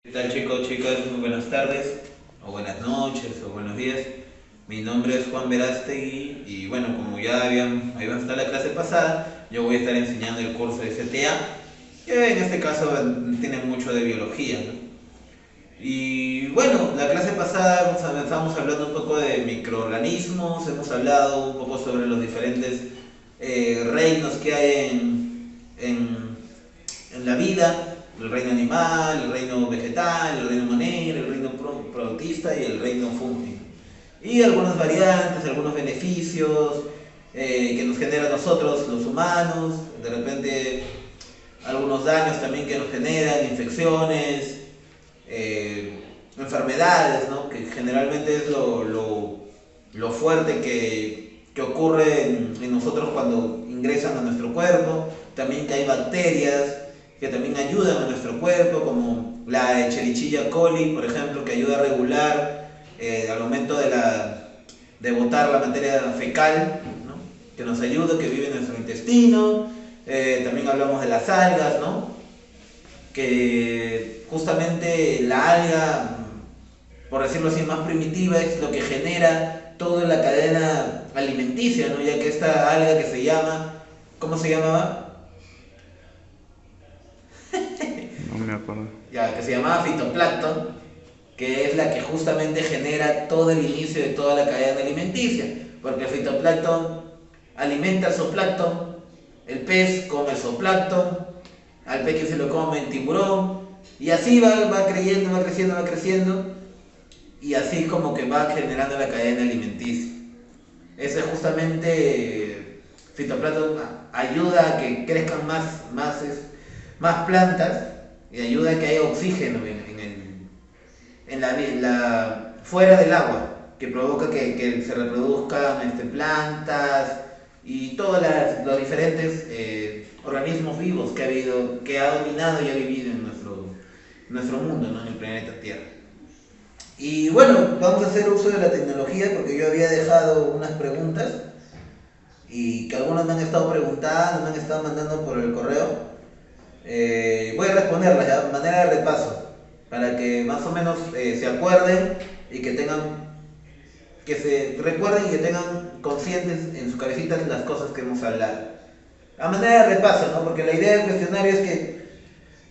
¿Qué tal chicos, chicas? Muy buenas tardes, o buenas noches, o buenos días. Mi nombre es Juan Verástegui y bueno, como ya habíamos estado la clase pasada, yo voy a estar enseñando el curso de CTA, que en este caso tiene mucho de biología, ¿no? Y bueno, la clase pasada estábamos hablando un poco de microorganismos, hemos hablado un poco sobre los diferentes reinos que hay en la vida, el reino animal, el reino vegetal, el reino monero, el reino productista y el reino fúngico. Y algunas variantes, algunos beneficios que nos genera a nosotros los humanos, de repente algunos daños también que nos generan, infecciones, enfermedades, ¿no? Que generalmente es lo fuerte que ocurre en nosotros cuando ingresan a nuestro cuerpo. También que hay bacterias que también ayudan a nuestro cuerpo, como la Escherichia coli, por ejemplo, que ayuda a regular al momento de botar la materia fecal, ¿no? Que nos ayuda, que vive en nuestro intestino. También hablamos de las algas, ¿no? Que justamente la alga, por decirlo así, más primitiva, es lo que genera toda la cadena alimenticia, ¿no? Ya que esta alga que se llama, ¿cómo se llamaba? No me acuerdo. Ya, que se llamaba fitoplancton, que es la que justamente genera todo el inicio de toda la cadena alimenticia, porque el fitoplancton alimenta al zooplancton, el pez come el zooplancton, al pez que se lo come el tiburón, y así va creciendo, va creciendo, va creciendo, y así como que va generando la cadena alimenticia. Ese justamente fitoplancton ayuda a que crezcan más plantas y ayuda a que haya oxígeno fuera del agua, que provoca que se reproduzcan plantas y todos los diferentes organismos vivos que ha dominado y ha vivido en nuestro mundo, ¿no? En el planeta Tierra. Y bueno, vamos a hacer uso de la tecnología porque yo había dejado unas preguntas y que algunos me han estado preguntando, me han estado mandando por el correo. Voy a responderlas ya, de manera de repaso, para que más o menos se acuerden y que se recuerden y que tengan conscientes en sus cabecitas las cosas que hemos hablado. A manera de repaso, ¿no? Porque la idea del cuestionario es que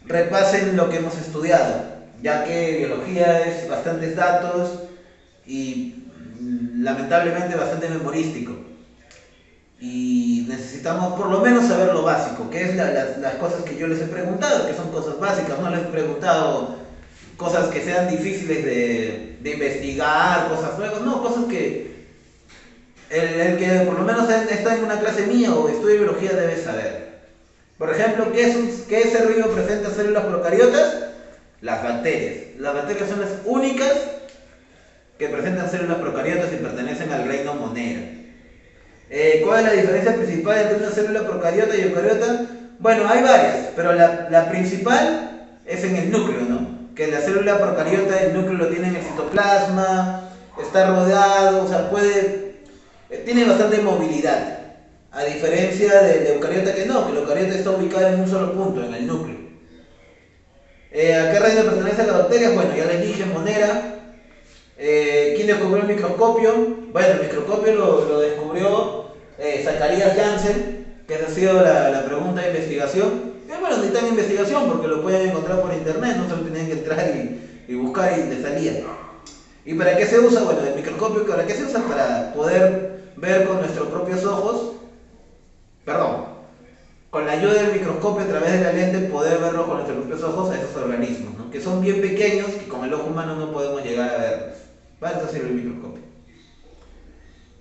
repasen lo que hemos estudiado, ya que biología es bastantes datos y lamentablemente bastante memorístico. Y necesitamos por lo menos saber lo básico, que es las cosas que yo les he preguntado, que son cosas básicas. No les he preguntado cosas que sean difíciles de investigar, cosas nuevas, no, cosas que el que por lo menos está en una clase mía o estudia biología debe saber. Por ejemplo, ¿qué ser vivo presenta células procariotas? Las bacterias. Las bacterias son las únicas que presentan células procariotas y pertenecen al reino monero. ¿Cuál es la diferencia principal entre una célula procariota y eucariota? Bueno, hay varias, pero la principal es en el núcleo, ¿no? Que la célula procariota, el núcleo lo tiene en el citoplasma, está rodeado, o sea, tiene bastante movilidad. A diferencia del eucariota que no, que el eucariota está ubicado en un solo punto, en el núcleo. ¿A qué reino pertenecen las bacterias? Bueno, ya les dije, monera. ¿Quién descubrió el microscopio? Bueno, el microscopio lo descubrió Zacharias Janssen, que esa ha sido la pregunta de investigación. Bueno, ni tan investigación porque lo pueden encontrar por internet, no solo tienen que entrar y buscar y les salía. ¿Y para qué se usa? Bueno, el microscopio, ¿para qué se usa? Para poder ver con nuestros propios ojos, perdón, con la ayuda del microscopio a través de la lente poder verlo con nuestros propios ojos a esos organismos, ¿no? Que son bien pequeños y con el ojo humano no podemos llegar a verlos. Para eso sirve el microscopio.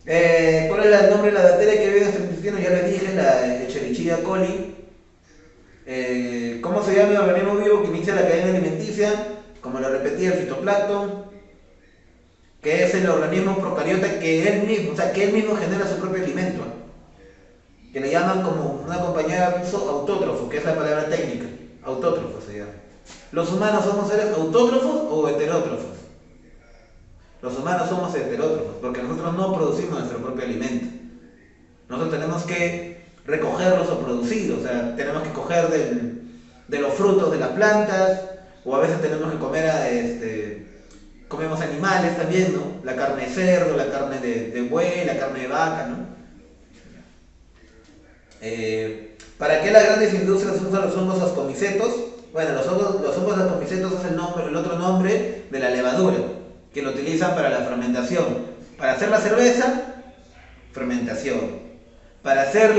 ¿Cuál es el nombre de la bacteria que vive en nuestro intestino? Ya les dije, la Escherichia coli. ¿Cómo se llama el organismo vivo que inicia la cadena alimenticia? Como lo repetí, el fitoplancton, que es el organismo procariota que él mismo, o sea, que él mismo genera su propio alimento, que le llaman como una compañera de uso autótrofo, que es la palabra técnica, autótrofo se llama. ¿Los humanos somos seres autótrofos o heterótrofos? Los humanos somos heterótrofos, porque nosotros no producimos nuestro propio alimento. Nosotros tenemos que recogerlos o producir, o sea, tenemos que coger de los frutos de las plantas, o a veces tenemos que comer, comemos animales también, ¿no? La carne de cerdo, la carne de buey, la carne de vaca, ¿no? ¿Para qué las grandes industrias usan los hongos ascomicetos? Bueno, los hongos ascomicetos es el otro nombre de la levadura, que lo utilizan para la fermentación. Para hacer la cerveza, fermentación. Para hacer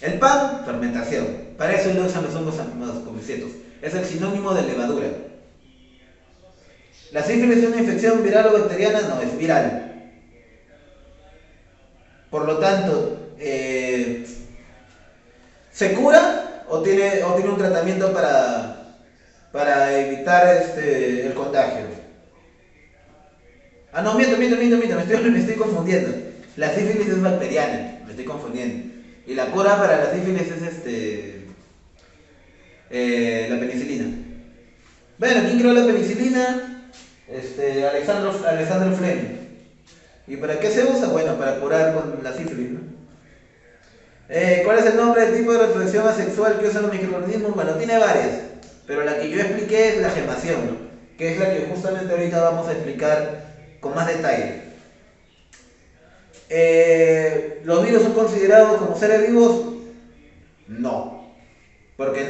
el pan, fermentación. Para eso lo usan los hongos ascomicetos. Es el sinónimo de levadura. ¿La sífilis es una infección viral o bacteriana? No, es viral. Por lo tanto, ¿se cura o tiene un tratamiento para evitar el contagio? Ah, no, miento, me estoy confundiendo. La sífilis es bacteriana, me estoy confundiendo. Y la cura para la sífilis es la penicilina. Bueno, ¿quién creó la penicilina? Alexander Fleming. ¿Y para qué se usa? Bueno, para curar con la sífilis, ¿no? ¿Cuál es el nombre del tipo de reproducción asexual que usan los microorganismos? Bueno, tiene varias, pero la que yo expliqué es la gemación, ¿no? Que es la que justamente ahorita vamos a explicar con más detalle. ¿Los virus son considerados como seres vivos? No, porque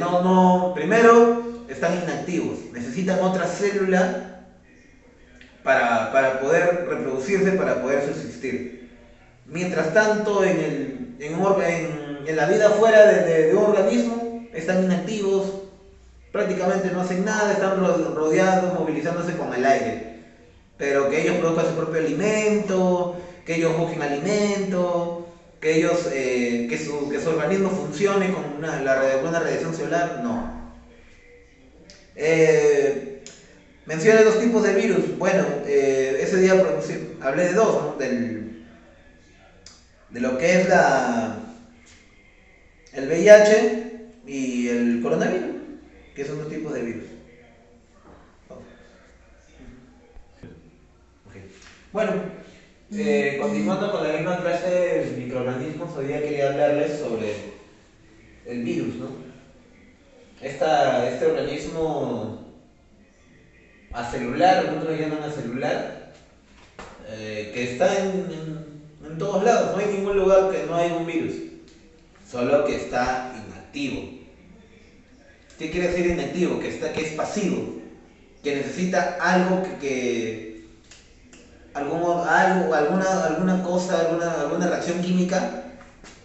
primero están inactivos, necesitan otra célula para poder reproducirse, para poder subsistir. Mientras tanto, en la vida fuera de un organismo, están inactivos, prácticamente no hacen nada, están rodeados, movilizándose con el aire. Pero que ellos produzcan su propio alimento, que ellos busquen alimento, que su organismo funcione con una radiación celular, no. Menciona dos tipos de virus. Bueno, ese día hablé de dos, ¿no? De lo que es el VIH y el coronavirus, que son dos tipos de virus. Okay. Bueno, continuando con la misma clase de microorganismos, hoy día quería hablarles sobre el virus, ¿no? Este organismo acelular, algunos lo llaman acelular, que está en todos lados, no hay ningún lugar que no haya un virus, solo que está inactivo. ¿Qué quiere decir inactivo? Que es pasivo, que necesita algo alguna cosa, alguna reacción química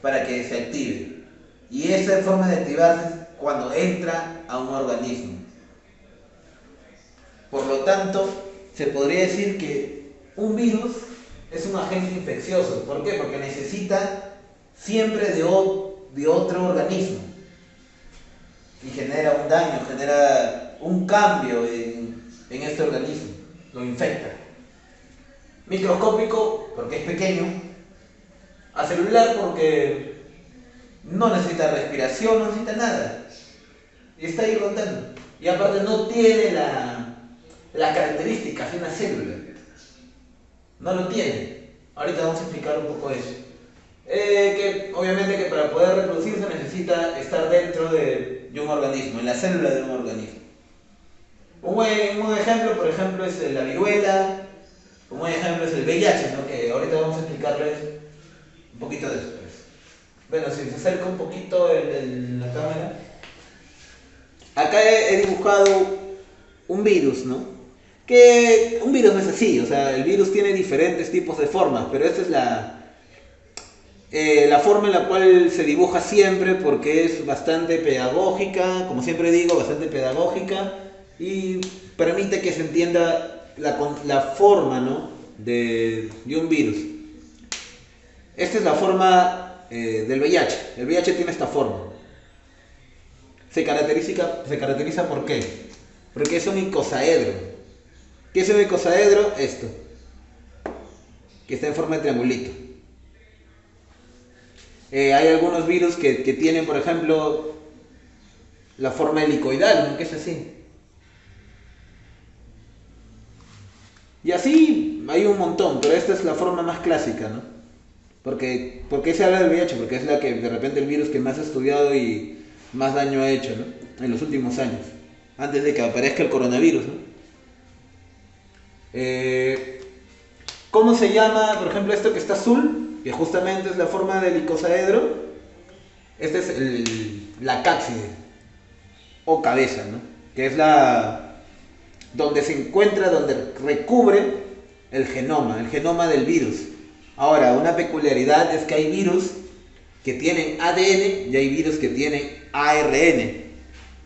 para que se active. Y esa forma de activarse es cuando entra a un organismo. Por lo tanto, se podría decir que un virus es un agente infeccioso. ¿Por qué? Porque necesita siempre de otro organismo. Y genera un daño, genera un cambio en este organismo. Lo infecta. Microscópico, porque es pequeño. Acelular, porque no necesita respiración, no necesita nada. Y está ahí rotando. Y aparte no tiene las características de una célula. No lo tiene. Ahorita vamos a explicar un poco eso. Que obviamente que para poder reproducirse necesita estar dentro de un organismo, en la célula de un organismo. Un buen ejemplo, por ejemplo, es la viruela. Un buen ejemplo es el VIH, ¿no? Que ahorita vamos a explicarles un poquito después. Bueno, si se acerca un poquito la cámara. Acá he dibujado un virus, ¿no? Que un virus no es así, o sea, el virus tiene diferentes tipos de formas, pero esta es la forma en la cual se dibuja siempre, porque es bastante pedagógica, como siempre digo, bastante pedagógica, y permite que se entienda la forma, ¿no? de un virus. Esta es la forma del VIH. El VIH tiene esta forma. Se caracteriza ¿por qué? Porque es un icosaedro. ¿Qué es un icosaedro? Esto, que está en forma de triangulito. Hay algunos virus que tienen, por ejemplo, la forma helicoidal, ¿no? Que es así. Y así hay un montón, pero esta es la forma más clásica, ¿no? ¿Por qué se habla del VIH? Porque es la que de repente el virus que más ha estudiado y más daño ha hecho, ¿no? En los últimos años. antes de que aparezca el coronavirus, ¿no? ¿Cómo se llama, por ejemplo, esto que está azul? Que justamente es la forma del icosaedro. Este es la cápside o cabeza, ¿no? Que es donde se encuentra, donde recubre el genoma del virus. Ahora, una peculiaridad es que hay virus que tienen ADN y hay virus que tienen ARN.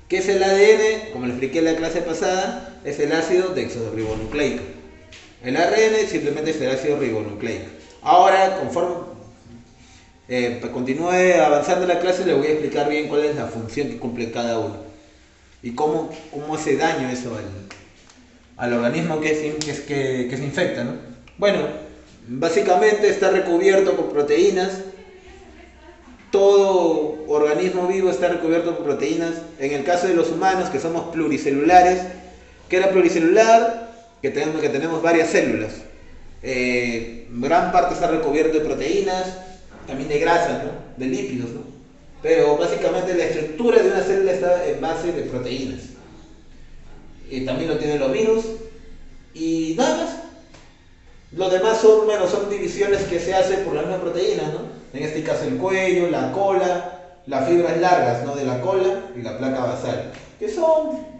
¿Qué es el ADN? Como le expliqué en la clase pasada, es el ácido desoxirribonucleico. El ARN simplemente es el ácido ribonucleico. Ahora, conforme continúe avanzando la clase, le voy a explicar bien cuál es la función que cumple cada uno y cómo hace daño eso al organismo que se infecta, ¿no? Bueno, básicamente está recubierto por proteínas. Todo organismo vivo está recubierto por proteínas. En el caso de los humanos, que somos pluricelulares, ¿qué era pluricelular? Que tenemos varias células. Gran parte está recubierto de proteínas, también de grasas, ¿no? De lípidos, ¿no? Pero básicamente la estructura de una célula está en base de proteínas. También lo tienen los virus y nada más. Los demás son divisiones que se hacen por la misma proteína, ¿no? En este caso el cuello, la cola, las fibras largas, ¿no? De la cola y la placa basal, que son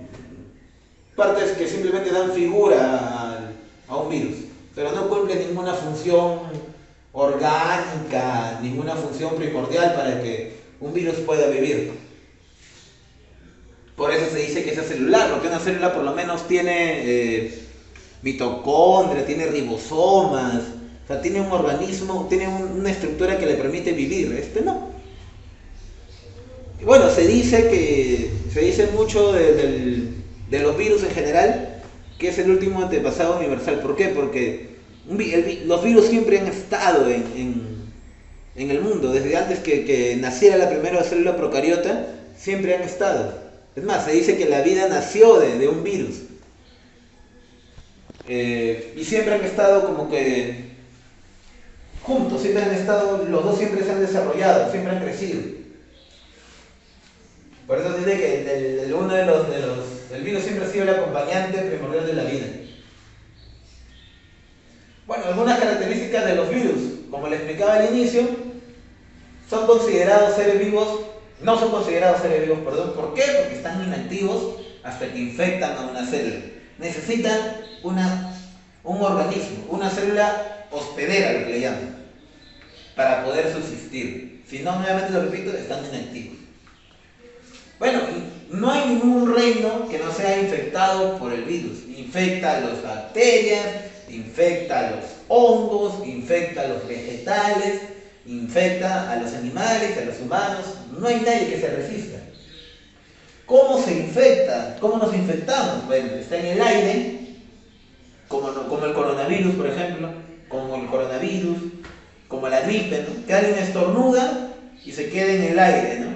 partes que simplemente dan figura a un virus, pero no cumplen ninguna función orgánica, ninguna función primordial para que un virus pueda vivir. Por eso se dice que es celular, porque una célula por lo menos tiene mitocondria, tiene ribosomas, o sea, tiene un organismo, tiene una estructura que le permite vivir. Este no. Y bueno, se dice mucho de los virus en general, que es el último antepasado universal. ¿Por qué? Porque los virus siempre han estado en el mundo, desde antes que naciera la primera célula procariota, siempre han estado. Es más, se dice que la vida nació de un virus. Y siempre han estado como que juntos, siempre han estado, los dos siempre se han desarrollado, siempre han crecido. Por eso se dice que el virus siempre ha sido el acompañante primordial de la vida. Bueno, algunas características de los virus, como les explicaba al inicio, son considerados seres vivos, no son considerados seres vivos, perdón. ¿Por qué? Porque están inactivos hasta que infectan a una célula. Necesitan un organismo, una célula hospedera, lo que le llaman, para poder subsistir. Si no, nuevamente lo repito, están inactivos. Bueno, no hay ningún reino que no sea infectado por el virus. Infecta a las bacterias, infecta a los hongos, infecta a los vegetales, infecta a los animales, a los humanos. No hay nadie que se resista. ¿Cómo se infecta? ¿Cómo nos infectamos? Bueno, está en el aire, como el coronavirus, por ejemplo, como la gripe, ¿no? Que alguien estornuda y se queda en el aire, ¿no?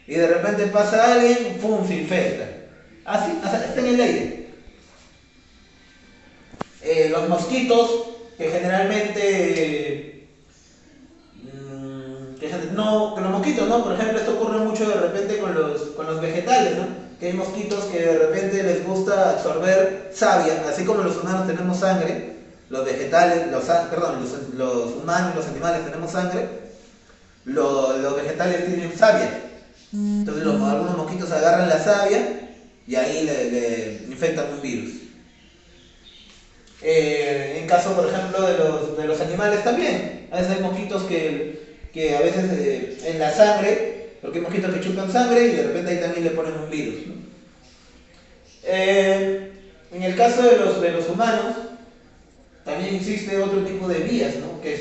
Y de repente pasa alguien, ¡pum!, se infecta. Así, está en el aire. Los mosquitos, que generalmente... los mosquitos, ¿no? Por ejemplo, esto ocurre mucho de repente con los vegetales, ¿no? Que hay mosquitos que de repente les gusta absorber savia, así como los humanos tenemos sangre, los vegetales, los humanos, los animales tenemos sangre, los vegetales tienen savia. Entonces algunos mosquitos agarran la savia y ahí le infectan un virus. En caso, por ejemplo, de los animales también. A veces hay mosquitos que a veces en la sangre, porque hay mosquitos que chupan sangre y de repente ahí también le ponen un virus, ¿no? En el caso de los humanos, también existe otro tipo de vías, ¿no? Que es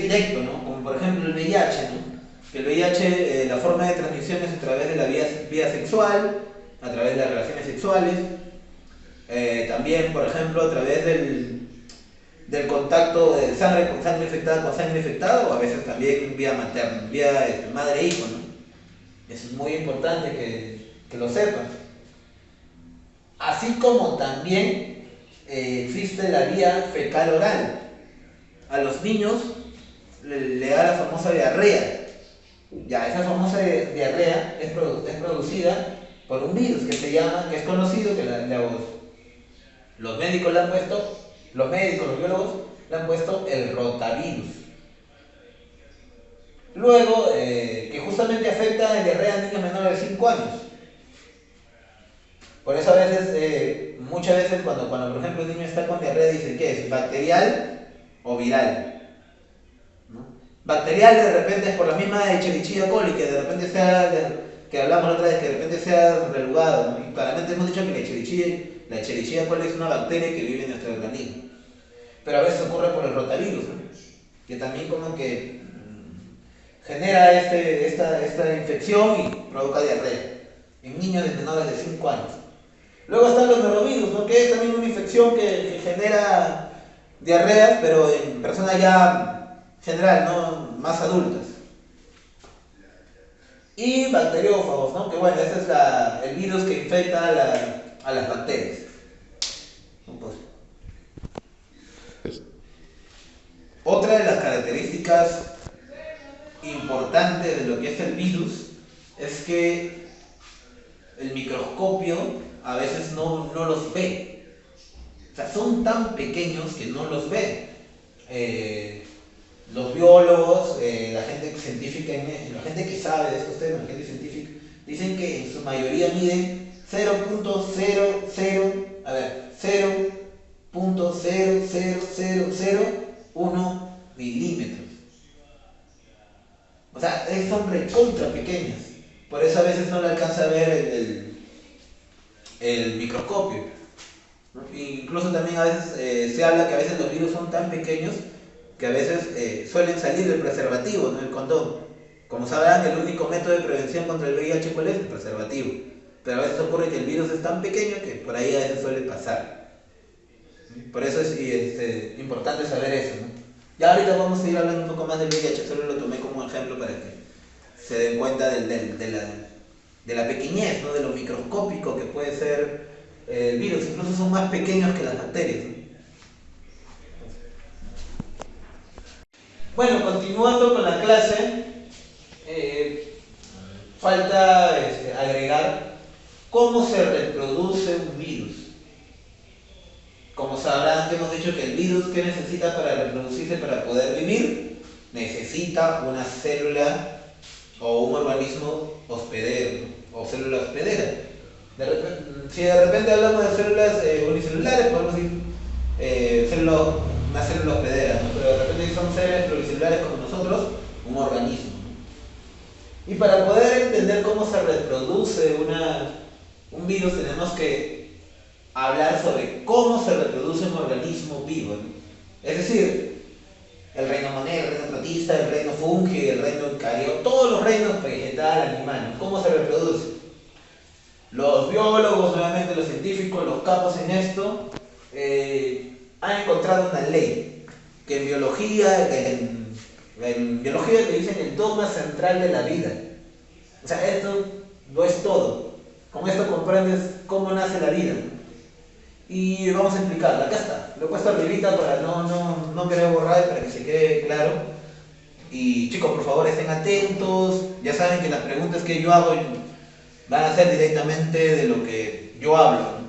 directo, ¿no? Como por ejemplo el VIH, ¿no? Que el VIH, la forma de transmisión es a través de la vía sexual, a través de las relaciones sexuales, también, por ejemplo, a través del contacto de sangre con sangre infectada, o a veces también vía materna, vía madre-hijo, ¿no? Eso es muy importante que lo sepan. Así como también existe la vía fecal-oral. A los niños le da la famosa diarrea. Ya, esa famosa diarrea es producida por un virus que se llama, que es conocido, que los médicos le han puesto, los médicos, los biólogos, le han puesto el rotavirus. Luego, que justamente afecta en diarrea a niños menores de 5 años. Por eso a veces, muchas veces cuando por ejemplo el niño está con diarrea dicen que es bacterial o viral, ¿no? Bacterial de repente es por la misma Escherichia coli, que de repente que hablamos la otra vez, que de repente sea relugado, ¿no? Y claramente hemos dicho que la Escherichia coli es una bacteria que vive en nuestro organismo. Pero a veces ocurre por el rotavirus, ¿no? Que también como que genera esta infección y provoca diarrea en niños de menores de 5 años. Luego están los norovirus, ¿no? Que es también una infección que genera diarreas, pero en personas ya general, ¿no? Más adultas. Y bacteriófagos, ¿no? Que bueno, ese es el virus que infecta a las bacterias. Pues, otra de las características importantes de lo que es el virus es que el microscopio a veces no los ve. O sea, son tan pequeños que no los ve. Los biólogos, la gente científica, la gente que sabe de estos temas, la gente científica, dicen que en su mayoría miden 0.00001 milímetros. O sea, son recontra pequeños. Por eso a veces no le alcanza a ver el microscopio, ¿no? Incluso también a veces se habla que a veces los virus son tan pequeños que a veces suelen salir del preservativo, no el condón. Como sabrán, el único método de prevención contra el VIH, ¿cuál es? El preservativo. Pero a veces ocurre que el virus es tan pequeño que por ahí a veces suele pasar. Por eso es importante saber eso, ¿no? Ya ahorita vamos a ir hablando un poco más del VIH, solo lo tomé como ejemplo para que se den cuenta de la pequeñez, ¿no? De lo microscópico que puede ser el virus. Incluso son más pequeños que las bacterias, ¿no? Bueno, continuando con la clase, falta agregar cómo se reproduce un virus. Como sabrán, hemos dicho que el virus, ¿qué necesita para reproducirse, para poder vivir? Necesita una célula o un organismo hospedero, ¿no? O célula hospedera. Si de repente hablamos de células unicelulares, podemos decir una célula hospedera, ¿no? Pero de repente si son células pluricelulares como nosotros, un organismo, ¿no? Y para poder entender cómo se reproduce un virus, tenemos que hablar sobre cómo se reproduce un organismo vivo, ¿no? Es decir, el reino monero, el reino protista, el reino fungi, el reino eucarioto, todos los reinos vegetal, animal, ¿no? ¿Cómo se reproduce? Los biólogos, nuevamente los científicos, los capos en esto, han encontrado una ley que en biología le dicen el dogma central de la vida. O sea, esto no es todo. Con esto comprendes cómo nace la vida. Y vamos a explicarlo. Acá está. Lo he puesto arribita para no querer borrar, para que se quede claro. Y chicos, por favor, estén atentos. Ya saben que las preguntas que yo hago van a ser directamente de lo que yo hablo.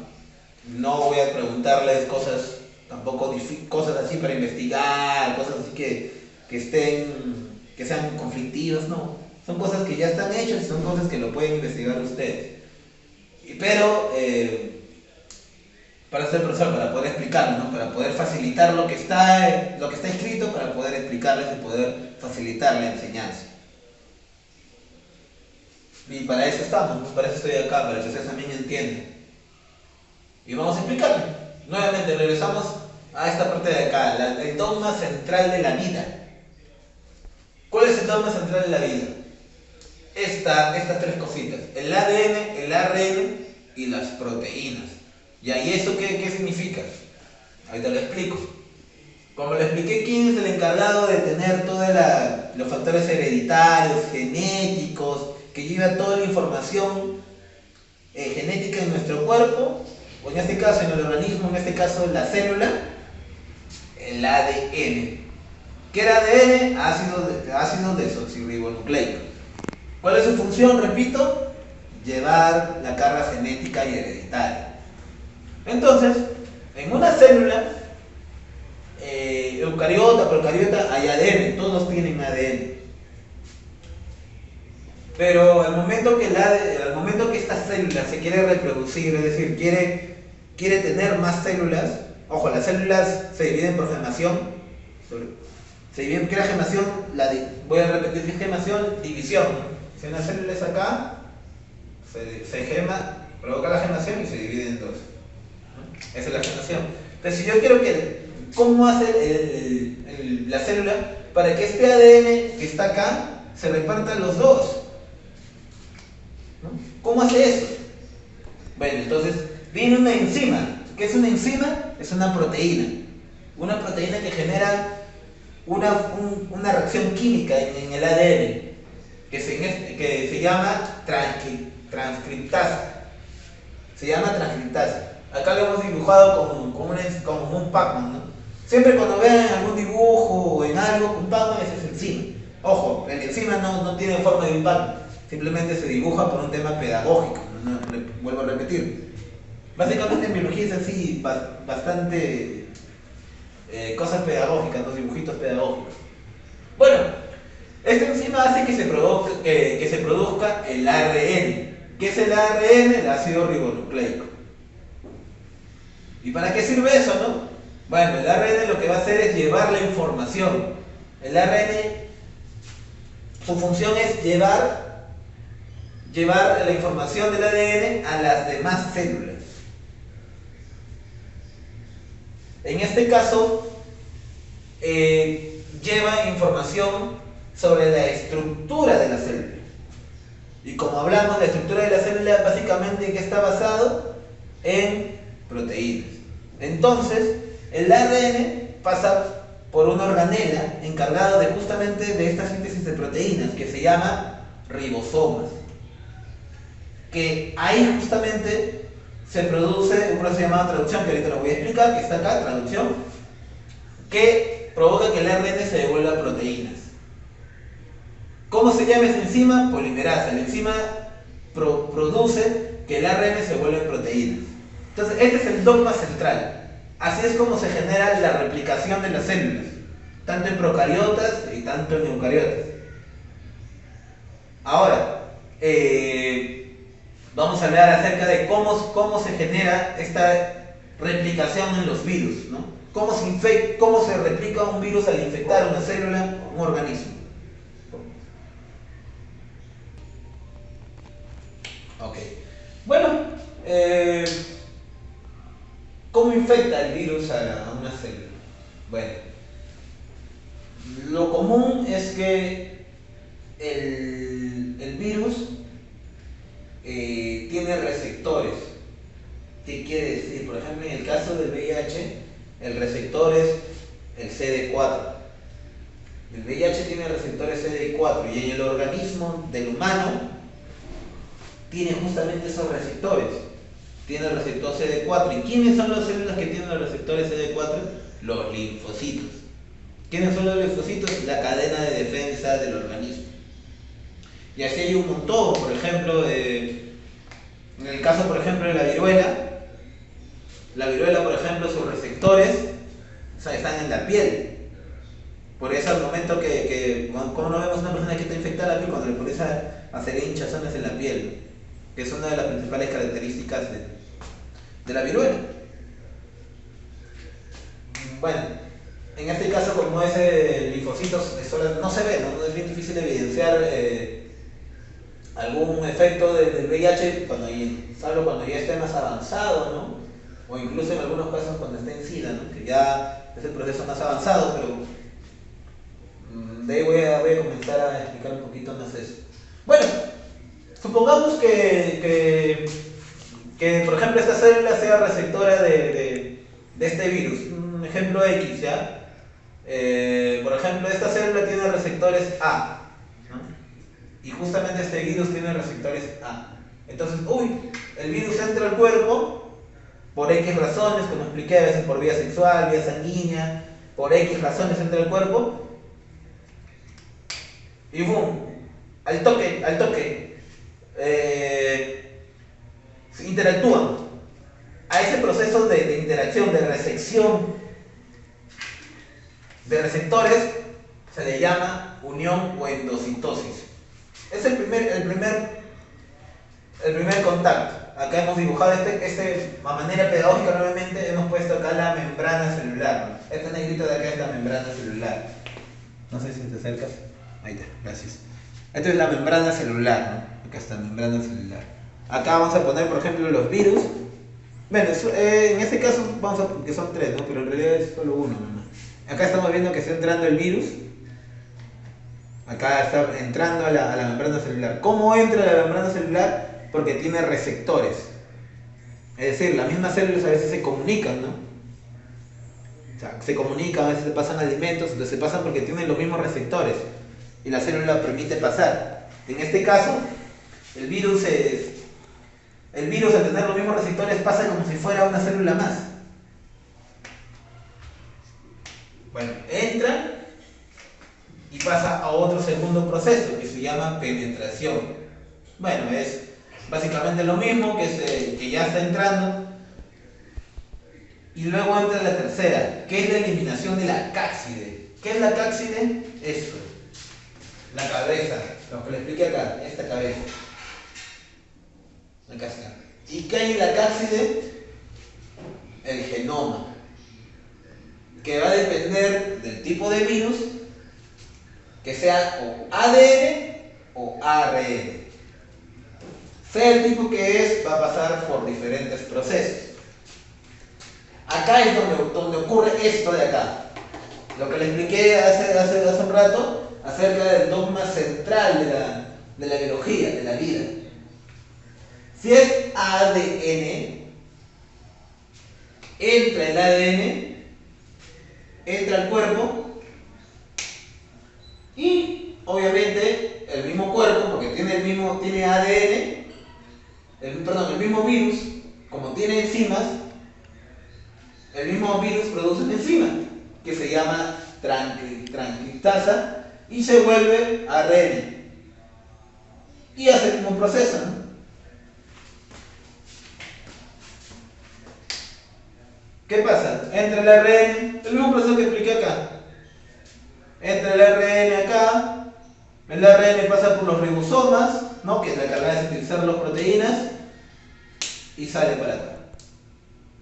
No voy a preguntarles cosas, tampoco cosas así para investigar, cosas así que sean conflictivas, no. Son cosas que ya están hechas y son cosas que lo pueden investigar ustedes. Pero para ser profesor, para poder explicarlo, ¿no? Para poder facilitar lo que está escrito, para poder explicarles y poder facilitar la enseñanza. Y para eso estamos, ¿no? Para eso estoy acá, para que ustedes también entiendan. Y vamos a explicarlo. Nuevamente regresamos a esta parte de acá, el dogma central de la vida. ¿Cuál es el dogma central de la vida? Estas tres cositas: el ADN, el ARN y las proteínas. ¿Y eso qué significa? Ahorita lo explico. Como le expliqué, ¿quién es el encargado de tener todos los factores hereditarios, genéticos, que lleva toda la información genética en nuestro cuerpo? O en este caso en el organismo, en este caso en la célula, el ADN. ¿Qué era ADN? Ácido desoxirribonucleico. ¿Cuál es su función? Repito, llevar la carga genética y hereditaria. Entonces, en una célula eucariota, procariota, hay ADN, todos tienen ADN. Pero al momento que esta célula se quiere reproducir, es decir, quiere tener más células, ojo, las células se dividen por gemación, ¿qué era gemación? Voy a repetir, ¿qué es gemación? División. Si una célula es acá, se gema, provoca la gemación y se divide en dos. Esa es la gemación. Entonces, si yo quiero ¿cómo hace la célula para que este ADN que está acá se reparta los dos? ¿No? ¿Cómo hace eso? Bueno, entonces viene una enzima. ¿Qué es una enzima? Es una proteína. Una proteína que genera una reacción química en el ADN que se llama transcriptasa. Se llama transcriptasa. Acá lo hemos dibujado como un Pac-Man, ¿no? Siempre cuando vean algún dibujo o en algo con Pac-Man, ese es enzima. Ojo, el enzima no tiene forma de un Pac-Man, simplemente se dibuja por un tema pedagógico. Vuelvo a repetir. Básicamente en biología es así, bastante cosas pedagógicas, los dibujitos pedagógicos. Bueno, esta enzima hace que se produzca el ARN. ¿Qué es el ARN? El ácido ribonucleico. ¿Y para qué sirve eso, no? Bueno, el ARN lo que va a hacer es llevar la información. El ARN, su función es llevar la información del ADN a las demás células. En este caso, lleva información sobre la estructura de la célula. Y como hablamos, la estructura de la célula básicamente ¿en qué está basado? En proteínas. Entonces, el ARN pasa por una organela encargada justamente de esta síntesis de proteínas que se llama ribosomas. Que ahí justamente se produce un proceso llamado traducción, que ahorita lo voy a explicar, que está acá, traducción, que provoca que el ARN se devuelva proteínas. ¿Cómo se llama esa enzima? Polimerasa. La enzima produce que el ARN se vuelva proteínas. Entonces, este es el dogma central. Así es como se genera la replicación de las células, tanto en procariotas y tanto en eucariotas. Ahora, vamos a hablar acerca de cómo se genera esta replicación en los virus, ¿no? Cómo se replica un virus al infectar una célula, un organismo. Ok. Bueno, ¿cómo infecta el virus a una célula? Bueno, lo común es que el virus tiene receptores. ¿Qué quiere decir? Por ejemplo, en el caso del VIH, el receptor es el CD4. El VIH tiene receptores CD4 y en el organismo del humano tiene justamente esos receptores. Tiene el receptor CD4. ¿Y quiénes son las células que tienen los receptores CD4? Los linfocitos. ¿Quiénes son los linfocitos? La cadena de defensa del organismo. Y así hay un montón. Por ejemplo, en el caso, por ejemplo, de la viruela, por ejemplo, sus receptores están en la piel. Por eso al momento como no vemos una persona que está infectada la piel, cuando le pones a hacer hinchazones en la piel, que es una de las principales características de la viruela. Bueno, en este caso, como ese linfocitos no se ve, no es bien difícil evidenciar algún efecto del VIH salvo cuando ya esté más avanzado, ¿no? O incluso en algunos casos cuando esté en SIDA, ¿no? Que ya es el proceso más avanzado, pero de ahí voy a comenzar a explicar un poquito más eso. Bueno, supongamos que por ejemplo esta célula sea receptora de este virus, un ejemplo X, ¿ya? Por ejemplo, esta célula tiene receptores A, ¿no? Y justamente este virus tiene receptores A. Entonces, el virus entra al cuerpo por X razones, como expliqué, a veces por vía sexual, vía sanguínea, por X razones entra al cuerpo y ¡boom! Al toque interactúan. A ese proceso de interacción, de recepción de receptores, se le llama unión o endocitosis. Es el primer contacto. Acá hemos dibujado a manera pedagógica nuevamente, hemos puesto acá la membrana celular, ¿no? Esta negrita de acá es la membrana celular. No sé si te acercas. Ahí está, gracias. Esta es la membrana celular, ¿no? Acá está la membrana celular. Acá vamos a poner, por ejemplo, los virus. Bueno, en este caso vamos a que son tres, ¿no? Pero en realidad es solo uno, ¿no? Acá estamos viendo que está entrando el virus. Acá está entrando a la membrana celular. ¿Cómo entra a la membrana celular? Porque tiene receptores. Es decir, las mismas células a veces se comunican, ¿no? O sea, se comunican, a veces se pasan alimentos, entonces se pasan porque tienen los mismos receptores. Y la célula permite pasar. En este caso, el virus al tener los mismos receptores pasa como si fuera una célula más. Bueno, entra y pasa a otro segundo proceso que se llama penetración. Bueno, es básicamente lo mismo que ya está entrando. Y luego entra la tercera, que es la eliminación de la cápside. ¿Qué es la cápside? Esto, la cabeza, lo que le expliqué acá, esta cabeza. Acá está. ¿Y qué hay en la cápside? El genoma, que va a depender del tipo de virus, que sea o ADN o ARN. Sea el tipo que es, va a pasar por diferentes procesos. Acá es donde ocurre esto de acá. Lo que le expliqué hace un rato acerca del dogma central de la biología, de la vida. Si es ADN, entra el ADN, entra al cuerpo y obviamente el mismo cuerpo, porque tiene ADN, el mismo virus, como tiene enzimas, el mismo virus produce una enzima que se llama transcriptasa y se vuelve ARN y hace el mismo proceso, ¿no? ¿Qué pasa? Entra el ARN, el mismo proceso que expliqué acá. Entra el ARN acá, el ARN pasa por los ribosomas, ¿no? Que es la carga de sintetizar las proteínas, y sale para acá,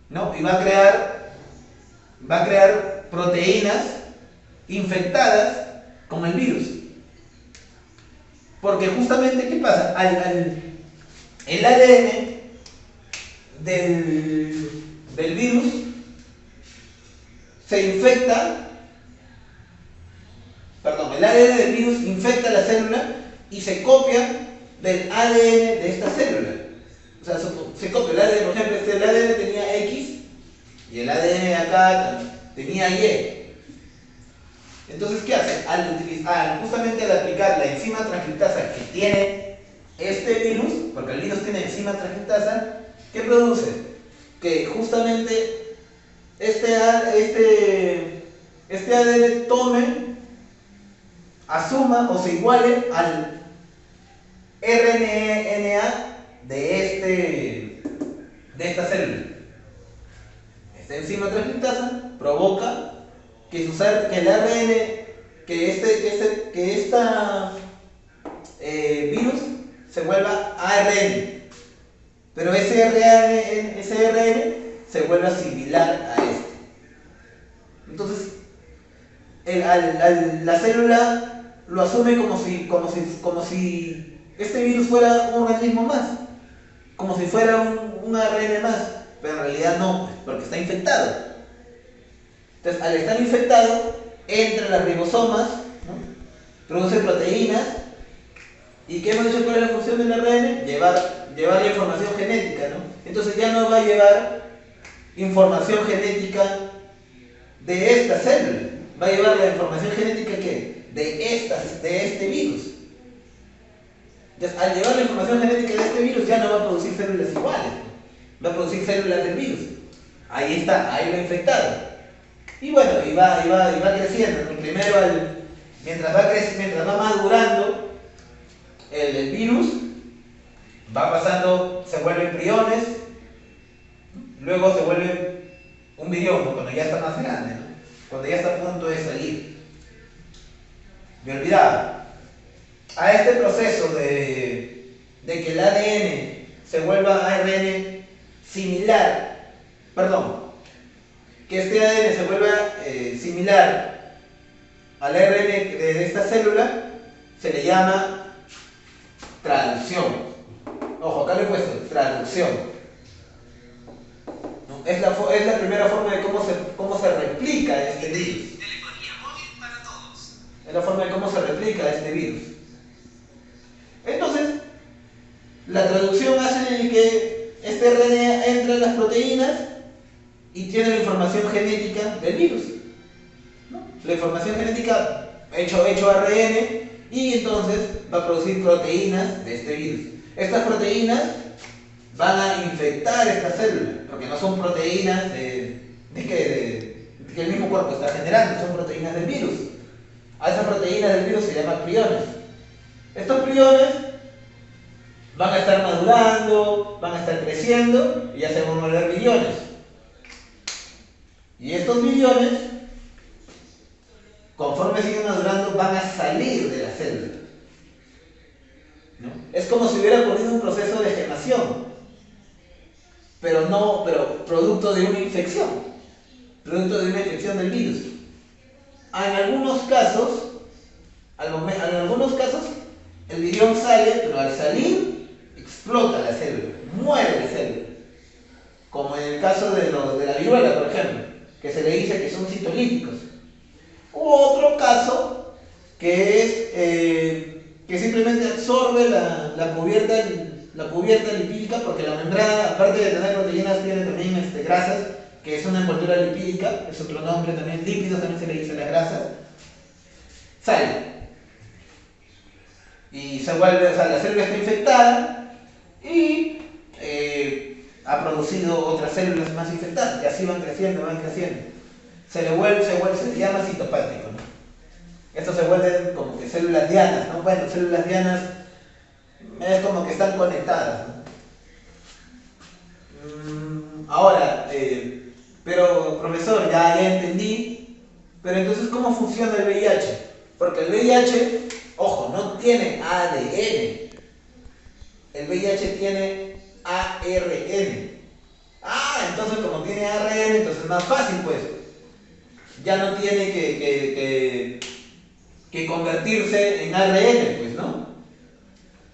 ¿no? Y va a crear proteínas infectadas con el virus. Porque justamente, ¿qué pasa? El ADN del virus el ADN del virus infecta la célula y se copia del ADN de esta célula. O sea, se copia el ADN, por ejemplo, el ADN tenía X y el ADN de acá tenía Y. Entonces, ¿qué hace? Justamente al aplicar la enzima transcriptasa que tiene este virus, porque el virus tiene enzima transcriptasa, ¿qué produce? Que justamente este ADN asuma o se iguale al RNA de esta célula. Esta enzima transcriptasa provoca que el ARN, que esta virus se vuelva ARN, pero ese ARN se vuelva similar a este. Entonces, la célula lo asume como si este virus fuera un organismo más, como si fuera un ARN más, pero en realidad no, porque está infectado. Entonces, al estar infectado, entra en las ribosomas, ¿no? Produce proteínas. ¿Y qué hemos dicho? ¿Cuál es la función del ARN? Llevar la información genética, ¿no? Entonces ya no va a llevar información genética de esta célula, va a llevar la información genética ¿qué? De este virus. Entonces, al llevar la información genética de este virus ya no va a producir células iguales, va a producir células del virus. Ahí está, ahí lo infectado. Y bueno, y va creciendo, ¿no? Primero, mientras va madurando el virus, va pasando, se vuelven priones, luego se vuelve un virión, ¿no? Cuando ya está más grande, ¿no? Cuando ya está a punto de salir. Me olvidaba. A este proceso de que el ADN se vuelva ARN similar, perdón, que este ADN se vuelva similar al ARN de esta célula, se le llama traducción. Ojo, acá le he puesto traducción. ¿No? Es la primera forma de cómo se replica este virus. Es la forma de cómo se replica este virus. Entonces, la traducción hace de que este RNA entre en las proteínas y tiene la información genética del virus, ¿no? La información genética hecho ARN, y entonces va a producir proteínas de este virus. Estas proteínas van a infectar esta célula, porque no son proteínas que el mismo cuerpo está generando, son proteínas del virus. A esas proteínas del virus se llaman priones. Estos priones van a estar madurando, van a estar creciendo y ya se van a volver viriones. Y estos viriones, conforme siguen madurando, van a salir de la célula, ¿no? Es como si hubiera ocurrido un proceso de gemación, pero producto de una infección, del virus. En algunos casos, el virión sale, pero al salir explota la célula, muere la célula. Como en el caso de la viruela, por ejemplo, que se le dice que son citolíticos. U otro caso que es que simplemente absorbe la cubierta lipídica, porque la membrana, aparte de tener proteínas, tiene también grasas, que es una envoltura lipídica, es otro nombre también, lípidos también se le dice las grasas. Sale. Y se vuelve, o sea, la célula está infectada y ha producido otras células más infectadas, y así van creciendo. Se le llama citopático, ¿no? Estos se vuelven como que células dianas, ¿no? Bueno, células dianas es como que están conectadas, ¿no? Ahora, pero profesor, ya entendí, pero entonces ¿cómo funciona el VIH? Porque el VIH, ojo, no tiene ADN, el VIH tiene ARN. Entonces como tiene ARN, entonces es más fácil, pues. Ya no tiene que convertirse en ARN, pues, ¿no?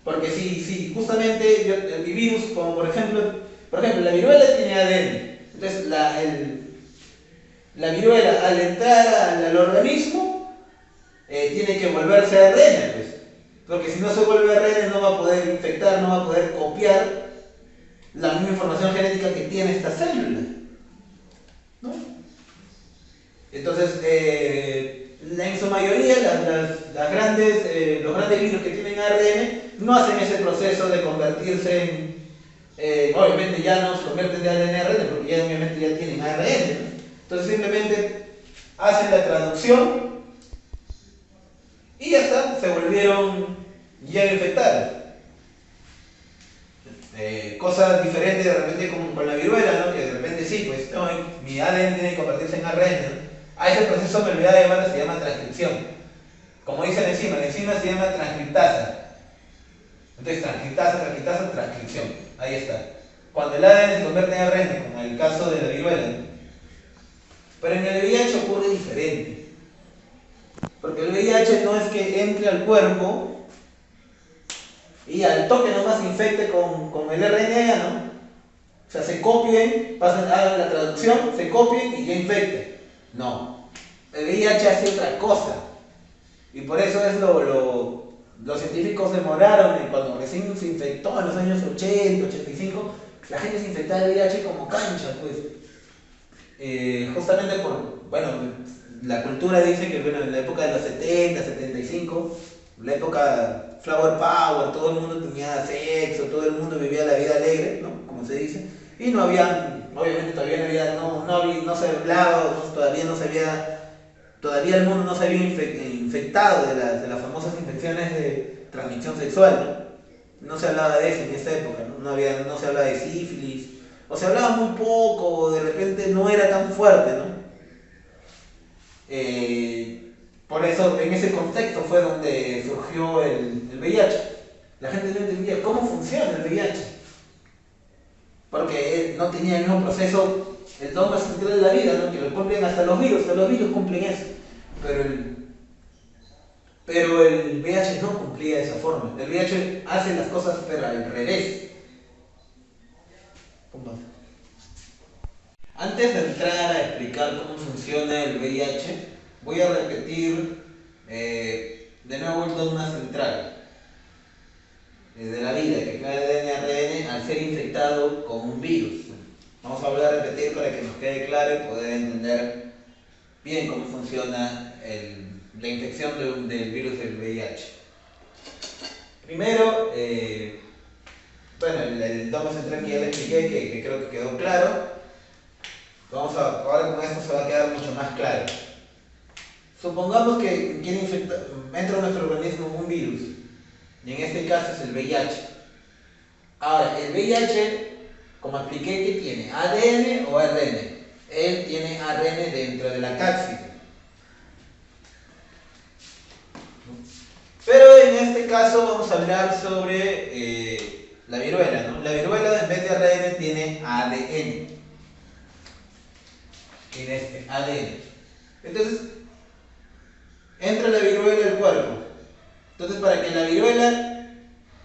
Porque si justamente el virus, como por ejemplo, la viruela tiene ADN. Entonces la viruela, al entrar al organismo, tiene que volverse ARN, pues. Porque si no se vuelve ARN no va a poder infectar, no va a poder copiar la misma información genética que tiene esta célula, ¿no? Entonces, en su mayoría, los grandes virus que tienen ARN no hacen ese proceso de convertirse en, obviamente ya no se convierten de ADN a ARN, porque ya obviamente ya tienen ARN, ¿no? Entonces simplemente hacen la traducción y ya está, se volvieron ya infectados. Cosas diferentes de repente como con la viruela, ¿no? Que de repente sí, pues no, mi ADN tiene que convertirse en ARN, ¿no? A ese proceso me olvidaba de llamar, se llama transcripción. Como dice la enzima se llama transcriptasa. Entonces transcripción. Ahí está. Cuando el ADN se convierte en ARN, como en el caso de la viruela. Pero en el VIH ocurre diferente. Porque el VIH no es que entre al cuerpo y al toque nomás se infecte con el RNA, ¿no? O sea, se copien, hagan la traducción, se copien y ya infecten. No. El VIH hace otra cosa. Y por eso es los científicos demoraron, cuando recién se infectó en los años 80, 85, la gente se infectaba de VIH como cancha, pues. Justamente la cultura dice que, en la época de los 70, 75, la época Flower Power, todo el mundo tenía sexo, todo el mundo vivía la vida alegre, ¿no? Como se dice, y no había, obviamente no se hablaba, todavía el mundo no se había infectado de las famosas infecciones de transmisión sexual, ¿no? No se hablaba de eso en esa época, ¿no? No se hablaba de sífilis, o se hablaba muy poco, o de repente no era tan fuerte, ¿no? Por eso, en ese contexto fue donde surgió el VIH. La gente no entendía cómo funciona el VIH, porque no tenía el mismo proceso, el dogma central de la vida, ¿no? Que lo cumplen hasta los virus cumplen eso, pero el VIH no cumplía de esa forma. El VIH hace las cosas pero al revés. Antes de entrar a explicar cómo funciona el VIH, voy a repetir de nuevo el dogma central de la vida, que cada ADN al ser infectado con un virus. Vamos a volver a repetir para que nos quede claro y poder entender bien cómo funciona la infección del virus del VIH. Primero, bueno, el dogma central que ya le expliqué, que creo que quedó claro. Ahora con esto se va a quedar mucho más claro. Supongamos que entra a nuestro organismo un virus, y en este caso es el VIH. Ahora, el VIH, como expliqué, ¿qué tiene? ¿ADN o ARN? Él tiene ARN dentro de la cápside. Pero en este caso vamos a hablar sobre la viruela, ¿no? La viruela en vez de ARN tiene ADN. Tiene este ADN. Entonces, entra la viruela al cuerpo. Entonces, para que la viruela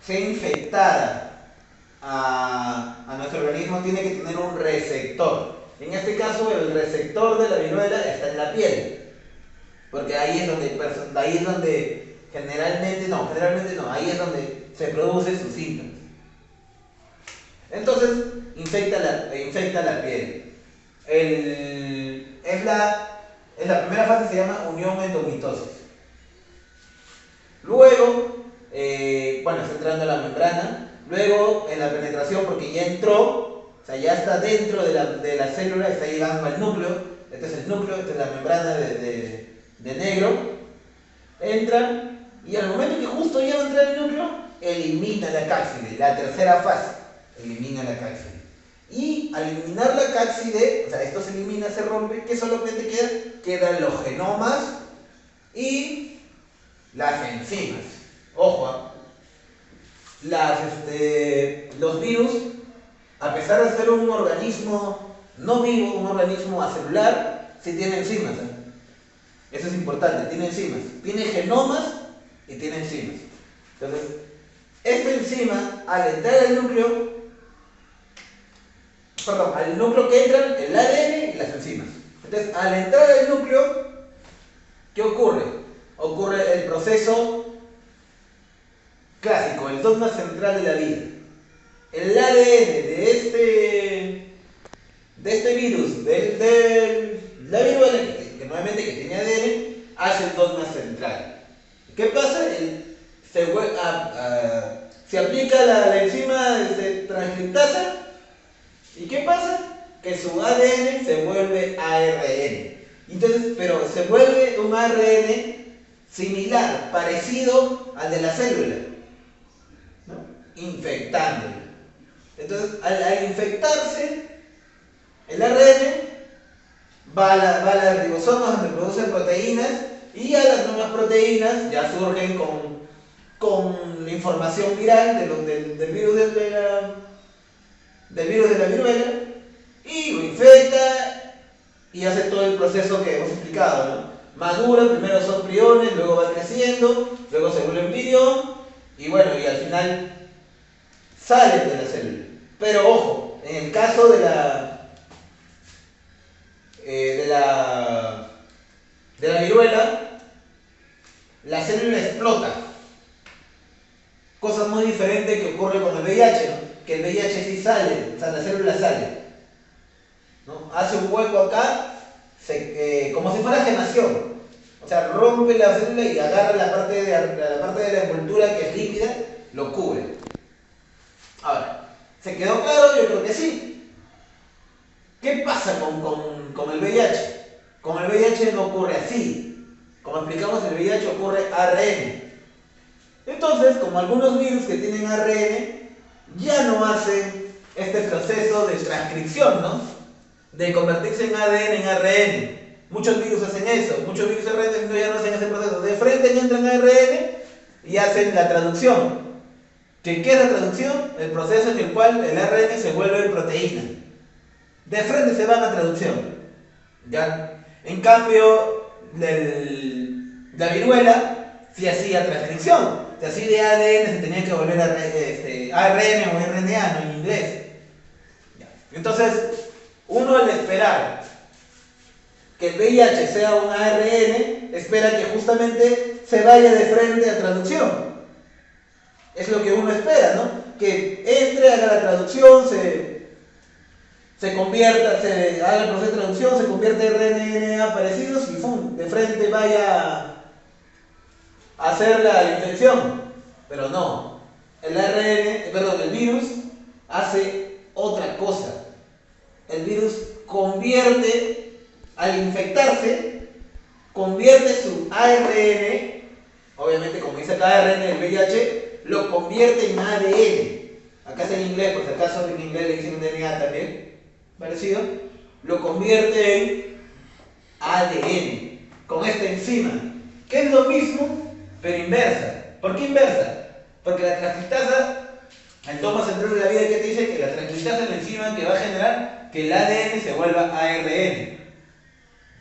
sea infectada a nuestro organismo, tiene que tener un receptor. En este caso, el receptor de la viruela está en la piel. Porque ahí es donde generalmente no, ahí es donde se producen sus síntomas. Entonces, infecta la piel. La primera fase se llama unión endomitosis. Luego, está entrando la membrana. Luego, en la penetración, porque ya entró, o sea, ya está dentro de la célula, está llegando al núcleo. Este es el núcleo, esta es la membrana de negro. Entra, y al momento que justo ya va a entrar el núcleo, elimina la cápside, la tercera fase, elimina la cápside. Y al eliminar la cápside, o sea, esto se elimina, se rompe, ¿qué solamente queda? Quedan los genomas y las enzimas. Ojo, los virus, a pesar de ser un organismo no vivo, un organismo acelular, sí tiene enzimas. Eso es importante, tiene enzimas. Tiene genomas y tiene enzimas. Entonces, esta enzima, al entrar al núcleo que entran el ADN y las enzimas. Entonces, al entrar al núcleo, ¿qué ocurre? Ocurre el proceso clásico, el dogma central de la vida. El ADN de este virus, de la viruela, que nuevamente que tiene ADN, hace el dogma central. ¿Qué pasa? Se aplica la enzima transcriptasa. ¿Y qué pasa? Que su ADN se vuelve ARN. Entonces, pero se vuelve un ARN similar, parecido al de la célula, ¿no? Infectándolo. Entonces, al infectarse, el ARN va a los ribosomas donde producen proteínas, y a las nuevas proteínas ya surgen con la información viral del virus del virus de la viruela, y lo infecta y hace todo el proceso que hemos explicado, ¿no? Madura, primero son priones, luego va creciendo, luego se vuelve un virión, y al final salen de la célula. Pero ojo, en el caso de la viruela, la célula explota. Cosa muy diferente que ocurre con el VIH, ¿no? Que el VIH sí sale, o sea, la célula sale, ¿no? Hace un hueco acá, como si fuera gemación. O sea, rompe la célula y agarra la parte de la envoltura que es líquida, lo cubre. Ahora, ¿se quedó claro? Yo creo que sí. ¿Qué pasa con el VIH? Con el VIH no ocurre así. Como explicamos, el VIH ocurre ARN. Entonces, como algunos virus que tienen ARN, ya no hacen este proceso de transcripción, ¿no? De convertirse en ADN en ARN. Muchos virus hacen eso, muchos virus RN ya no hacen ese proceso. De frente entran a ARN y hacen la traducción. ¿Qué es la traducción? El proceso en el cual el ARN se vuelve proteína. De frente se van a traducción. ¿Ya? En cambio, la viruela sí hacía transcripción. Si así de ADN se tenía que volver a ARN o RNA, ¿no? En inglés. ¿Ya? Entonces, uno al esperar que el VIH sea un ARN, espera que justamente se vaya de frente a traducción. Es lo que uno espera, ¿no? Que entre, haga la traducción, se convierta, haga el proceso de traducción, se convierte en RNA parecidos y ¡fum! De frente vaya a hacer la infección. Pero no. El virus hace otra cosa. El virus convierte, al infectarse, convierte su ARN, obviamente como dice acá ARN del VIH, lo convierte en ADN. Acá está en inglés, por si acaso en inglés le dicen DNA también, parecido. Lo convierte en ADN, con esta enzima, que es lo mismo, pero inversa. ¿Por qué inversa? Porque la transcriptasa, el toma central de la vida que te dice que la transcriptasa es la enzima que va a generar que el ADN se vuelva ARN.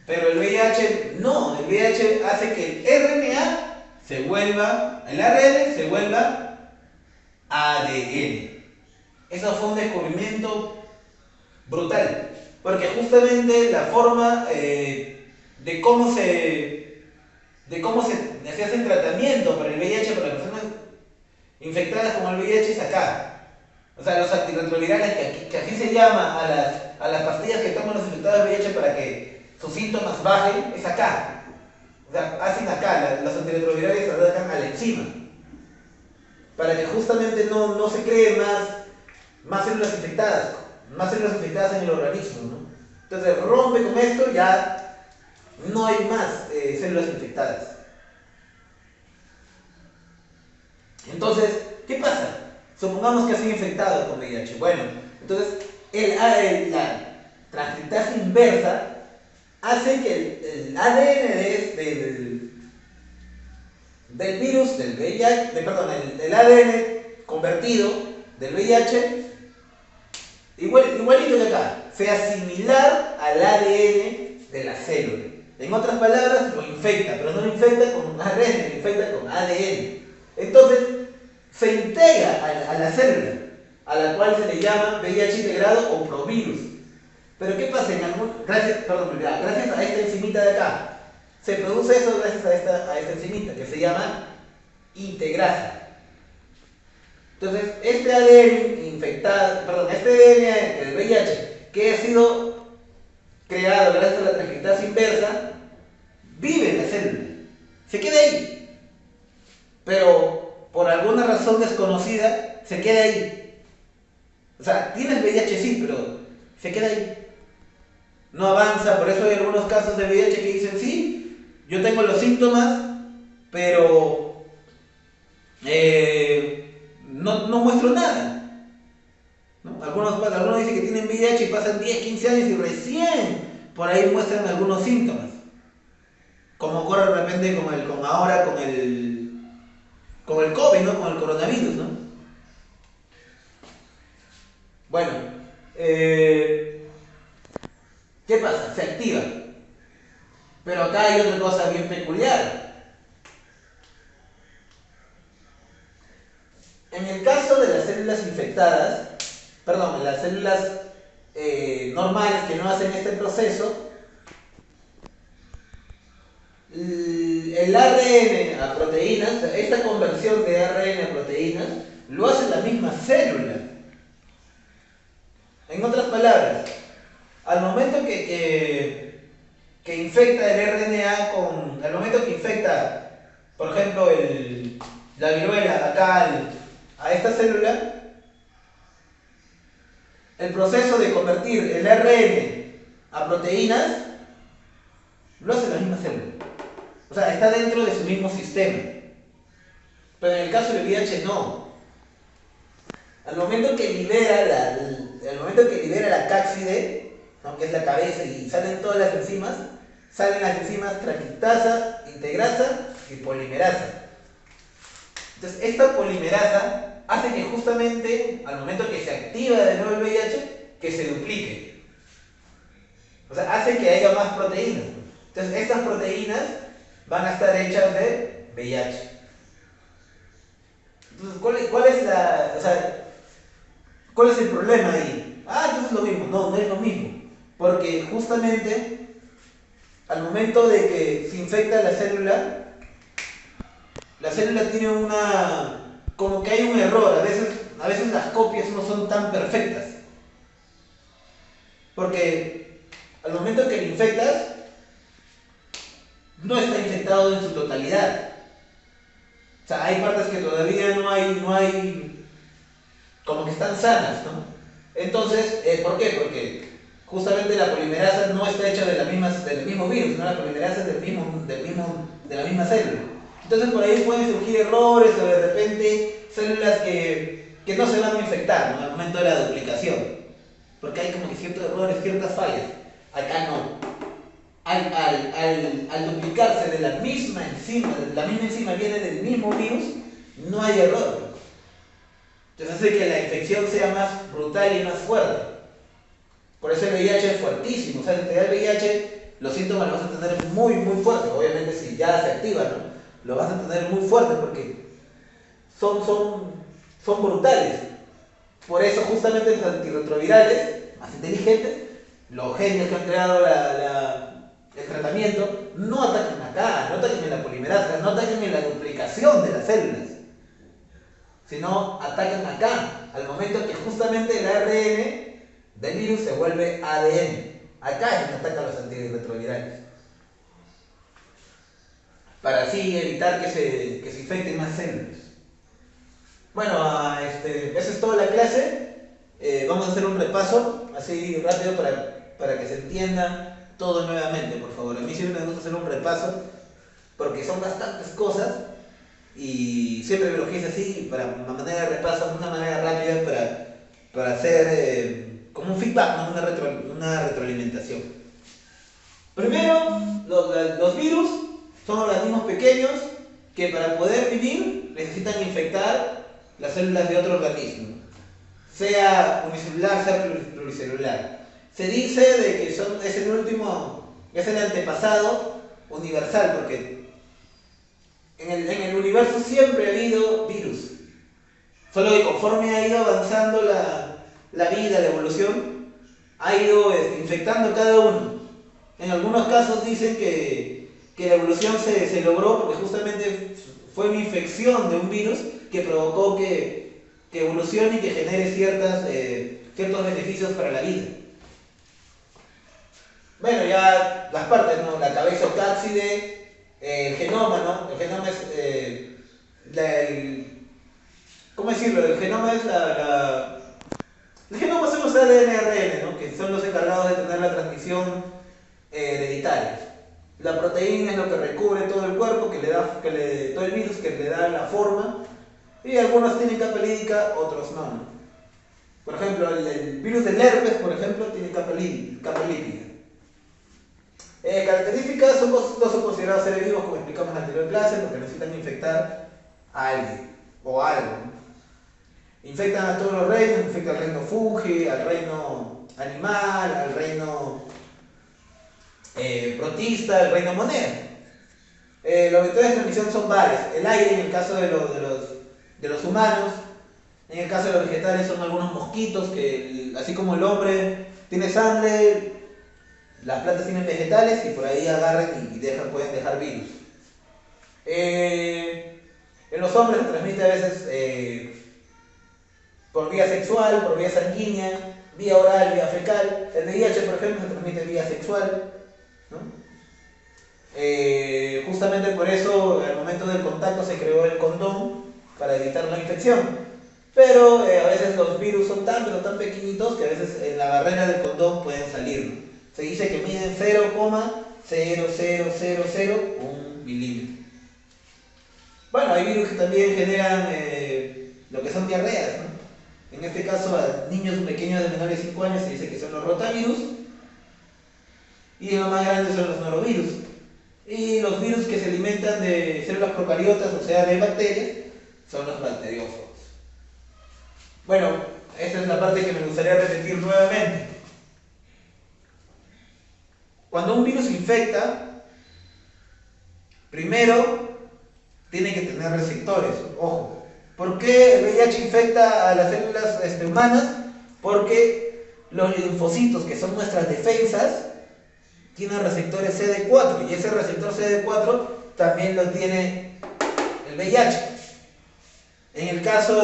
Pero el VIH no, el VIH hace que el RNA se vuelva, el ARN se vuelva ADN. Eso fue un descubrimiento brutal, porque justamente la forma de cómo se hace el tratamiento para el VIH, para las personas infectadas con el VIH es acá. O sea, los antirretrovirales, que así se llama a las pastillas que toman los infectados de VIH para que sus síntomas bajen, es acá. O sea, hacen acá, los antirretrovirales se atacan a la enzima. Para que justamente no se creen más células infectadas en el organismo, ¿no? Entonces rompe con esto, ya no hay más células infectadas. Entonces, ¿qué pasa? Supongamos que ha sido infectado con VIH. Bueno, entonces la transcriptasa inversa hace que el ADN del virus, del VIH, el ADN convertido del VIH, igualito que acá, sea similar al ADN de la célula. En otras palabras, lo infecta, pero no lo infecta con ARN, lo infecta con ADN. Entonces, se integra a la célula, a la cual se le llama VIH integrado o provirus. Pero ¿qué pasa? Gracias a esta enzimita de acá, se produce eso gracias a esta enzimita que se llama integrasa. Entonces, este ADN infectado, este ADN del VIH que ha sido creado gracias a la transcriptasa inversa, vive en la célula, se queda ahí, pero por alguna razón desconocida se queda ahí. O sea, tiene el VIH sí, pero se queda ahí. No avanza, por eso hay algunos casos de VIH que dicen, sí, yo tengo los síntomas, pero no muestro nada. ¿No? Algunos dicen que tienen VIH y pasan 10, 15 años y recién por ahí muestran algunos síntomas. Como ocurre de repente con el COVID, ¿no? Con el coronavirus, ¿no? Bueno, ¿qué pasa? Se activa. Pero acá hay otra cosa bien peculiar. En el caso de las células infectadas, las células normales que no hacen este proceso, el ARN a proteínas, esta conversión de ARN a proteínas, lo hace la misma célula. En otras palabras, al momento que infecta el RNA al momento que infecta, por ejemplo, la viruela acá a esta célula, el proceso de convertir el ARN a proteínas lo hace la misma célula. O sea, está dentro de su mismo sistema. Pero en el caso del VIH no. Al momento que libera la cápside, ¿no? Que es la cabeza, y salen todas las enzimas traquitasa, integrasa y polimerasa. Entonces, esta polimerasa hace que justamente al momento que se activa de nuevo el VIH, que se duplique. O sea, hace que haya más proteínas. Entonces, estas proteínas van a estar hechas de VIH. Entonces, ¿cuál es el problema ahí? Entonces es lo mismo. No es lo mismo. Porque justamente al momento de que se infecta la célula tiene como que hay un error. A veces las copias no son tan perfectas. Porque al momento que lo infectas, no está infectado en su totalidad. O sea, hay partes que todavía no hay, como que están sanas, ¿no? Entonces, ¿por qué? Porque justamente la polimerasa no está hecha del mismo virus, sino la polimerasa es de la misma célula. Entonces por ahí pueden surgir errores o de repente células que no se van a infectar, ¿no? Al momento de la duplicación. Porque hay como que ciertos errores, ciertas fallas. Acá no. Al duplicarse de la misma enzima viene del mismo virus, no hay error. Entonces hace que la infección sea más brutal y más fuerte. Por eso el VIH es fuertísimo. O sea, si te da el VIH, los síntomas los vas a tener muy, muy fuertes. Obviamente si ya se activa, ¿no? Lo vas a tener muy fuerte porque son brutales. Por eso justamente los antirretrovirales, más inteligentes, los genios que han creado el tratamiento, no atacan acá, no atacan en la polimerasa, no atacan en la duplicación de las células, sino atacan acá, al momento que justamente el ARN del virus se vuelve ADN. Acá es donde atacan los antirretrovirales, para así evitar que se infecten más células. Bueno, esa es toda la clase. Vamos a hacer un repaso así rápido para que se entienda todo nuevamente, por favor. A mí siempre me gusta hacer un repaso porque son bastantes cosas y siempre me lo quise así, para una manera de repaso, una manera rápida para hacer como un feedback, ¿no? Una retroalimentación. Primero, los virus son organismos pequeños que para poder vivir necesitan infectar las células de otro organismo, sea unicelular, sea pluricelular. Se dice de que es el antepasado universal, porque en el universo siempre ha habido virus, solo que conforme ha ido avanzando la vida, la evolución, ha ido infectando cada uno. En algunos casos dicen que la evolución se logró porque justamente fue una infección de un virus que provocó que evolucione y que genere ciertos beneficios para la vida. Bueno, ya las partes, ¿no? La cabeza o cápside, el genoma, ¿no? El genoma es ¿cómo decirlo? El genoma es el genoma son los ADN, ARN, ¿no? Que son los encargados de tener la transmisión hereditaria. La proteína es lo que recubre todo el cuerpo, todo el virus, que le da la forma. Y algunos tienen capa lípica, otros no. Por ejemplo, el virus del herpes, por ejemplo, tiene capa lípida. Características, no son considerados seres vivos, como explicamos en la anterior clase, porque necesitan infectar a alguien o algo, ¿no? Infectan a todos los reinos, infectan al reino fungi, al reino animal, al reino protista, al reino moneda. Los vectores de transmisión son varios. El aire, en el caso de los humanos. En el caso de los vegetales son algunos mosquitos que, así como el hombre tiene sangre, las plantas tienen vegetales y por ahí agarran y pueden dejar virus. En los hombres se transmite a veces por vía sexual, por vía sanguínea, vía oral, vía fecal. El VIH, por ejemplo, se transmite vía sexual, ¿no? Justamente por eso al momento del contacto se creó el condón para evitar la infección. Pero a veces los virus son tan pequeñitos que a veces en la barrera del condón pueden salir, ¿no? Se dice que miden 0,00001 milímetro. Bueno, hay virus que también generan lo que son diarreas, ¿no? En este caso, a niños pequeños de menores de 5 años se dice que son los rotavirus, y los más grandes son los norovirus. Y los virus que se alimentan de células procariotas, o sea, de bacterias, son los bacteriófagos. Bueno, esta es la parte que me gustaría repetir nuevamente. Cuando un virus infecta, primero tiene que tener receptores. Ojo, ¿por qué el VIH infecta a las células humanas? Porque los linfocitos, que son nuestras defensas, tienen receptores CD4, y ese receptor CD4 también lo tiene el VIH. En el caso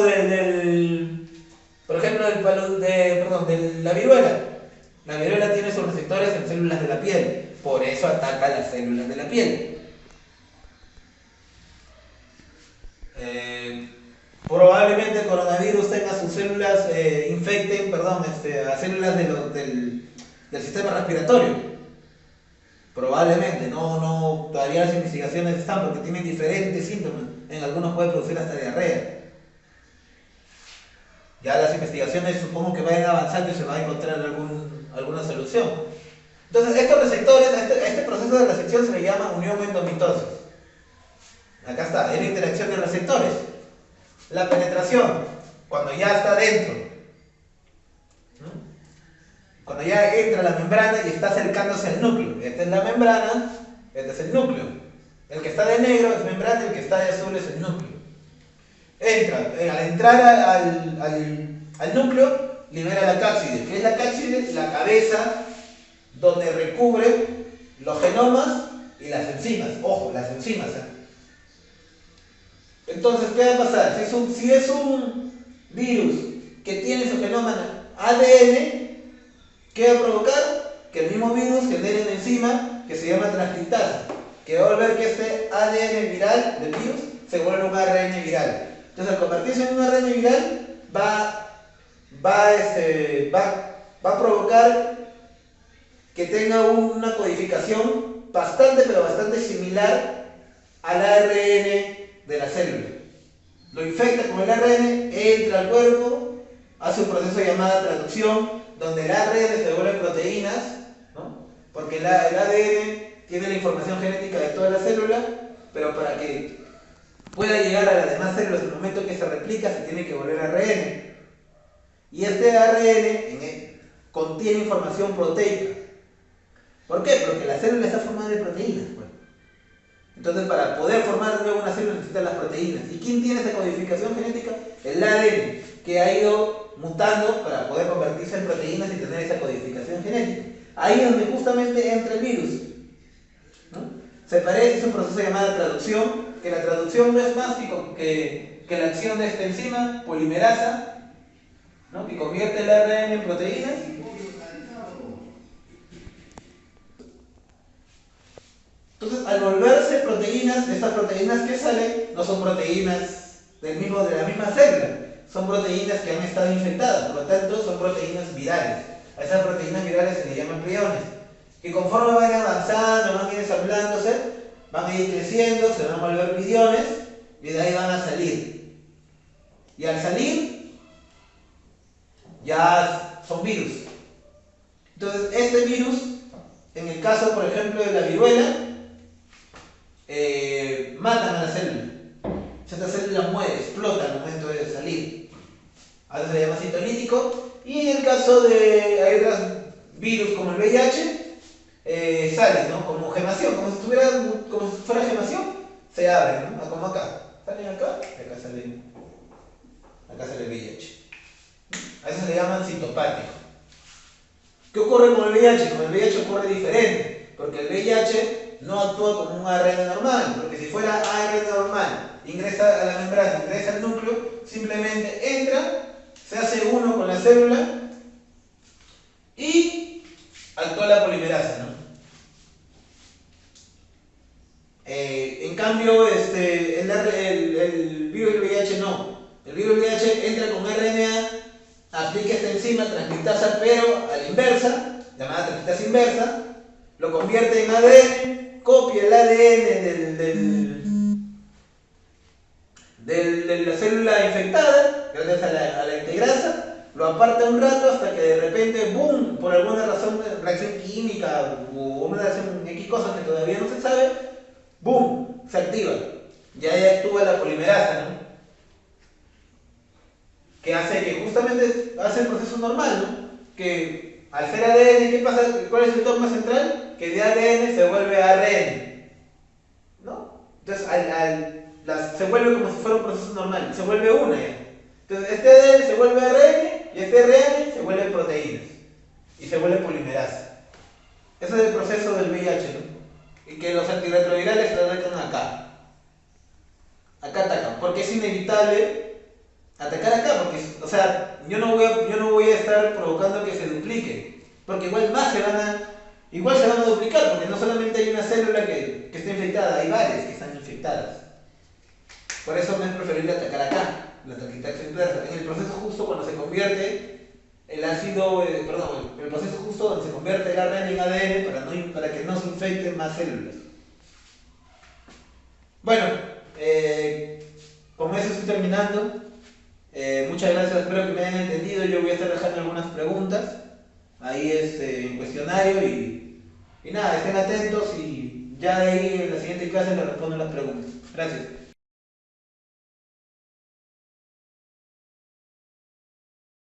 por ejemplo, de la viruela tiene sus receptores en células de la piel, por eso ataca las células de la piel. Probablemente el coronavirus tenga sus células, infecten, a células del sistema respiratorio. Probablemente, todavía las investigaciones están porque tienen diferentes síntomas. En algunos puede producir hasta diarrea. Ya las investigaciones supongo que vayan avanzando y se va a encontrar alguna solución. Entonces, estos receptores, este proceso de recepción se le llama unión endomitosis. Acá está, es la interacción de receptores. La penetración, cuando ya está dentro, ¿no? Cuando ya entra la membrana y está acercándose al núcleo. Esta es la membrana, este es el núcleo. El que está de negro es membrana, el que está de azul es el núcleo. Al entrar al núcleo, libera la cápside. ¿Qué es la cápside? La cabeza donde recubre los genomas y las enzimas. Ojo, las enzimas. Entonces, ¿qué va a pasar? Si es un virus que tiene su genoma ADN, ¿qué va a provocar? Que el mismo virus genere una enzima que se llama transcriptasa, que va a volver que este ADN viral del virus se vuelva un ARN viral. Entonces, al convertirse en un ARN viral, va a provocar que tenga una codificación pero bastante similar al ARN de la célula. Lo infecta con el ARN, entra al cuerpo, hace un proceso llamado traducción, donde el ARN se vuelve proteínas, ¿no? Porque el ADN tiene la información genética de toda la célula, pero para que pueda llegar a las demás células en el momento que se replica, se tiene que volver ARN. Y este ARN contiene información proteica. ¿Por qué? Porque la célula está formada de proteínas. Entonces, para poder formar de nuevo una célula necesita las proteínas. ¿Y quién tiene esa codificación genética? El ADN, que ha ido mutando para poder convertirse en proteínas y tener esa codificación genética. Ahí es donde justamente entra el virus, ¿no? Se parece, es un proceso llamado traducción, que la traducción no es más que la acción de esta enzima, polimerasa, ¿no? Que convierte el ARN en proteínas. Entonces, al volverse proteínas, estas proteínas que salen no son proteínas de la misma célula, son proteínas que han estado infectadas, por lo tanto son proteínas virales. A esas proteínas virales se le llaman priones, que conforme van avanzando, van a ir ensamblándose, van a ir creciendo, se van a volver viriones y de ahí van a salir. Y al salir, ya son virus. Entonces, este virus, en el caso, por ejemplo, de la viruela, matan a la célula. Esta célula muere, explota al momento de salir. A veces se le llama citolítico. Y en el caso de hay otros virus como el VIH, salen, ¿no? Como gemación, como si fuera gemación, se abren, ¿no? Como acá. Salen acá y acá sale el VIH. A eso se le llaman citopático. ¿Qué ocurre con el VIH? Con el VIH ocurre diferente, porque el VIH no actúa como un ARN normal, porque si fuera ARN normal, ingresa a la membrana, ingresa al núcleo, simplemente entra, se hace uno con la célula y actúa la polimerasa, ¿no? En cambio, el virus del VIH no. El virus del VIH entra con RNA, aplica esta enzima transcriptasa, pero a la inversa, llamada transcriptasa inversa, lo convierte en ADN, copia el ADN de la célula infectada, gracias a la integrasa, lo aparta un rato hasta que de repente, boom, por alguna razón, reacción química o una reacción X cosa que todavía no se sabe, boom, se activa. Ya ahí actúa la polimerasa, ¿no? Que hace que justamente hace el proceso normal, ¿no? Que al ser ADN, ¿qué pasa? ¿Cuál es el dogma central? Que de ADN se vuelve ARN, ¿no? Entonces se vuelve como si fuera un proceso normal, se vuelve una ya. Entonces este ADN se vuelve ARN y este ARN se vuelve proteínas y se vuelve polimerasa. Ese es el proceso del VIH, ¿no? Y que los antirretrovirales se atacan acá. Acá atacan, porque es inevitable atacar acá, porque, o sea, yo no voy a estar provocando que se duplique, porque igual se van a duplicar, porque no solamente hay una célula que está infectada, hay varias que están infectadas. Por eso me es preferible atacar acá, la taquitaxia inversa, en el proceso justo cuando se convierte el ácido, el proceso justo donde se convierte el ARN en ADN para que no se infecten más células. Bueno, con eso estoy terminando. Muchas gracias, espero que me hayan entendido. Yo voy a estar dejando algunas preguntas ahí en cuestionario y nada, estén atentos y ya de ahí en la siguiente clase les respondo las preguntas. Gracias.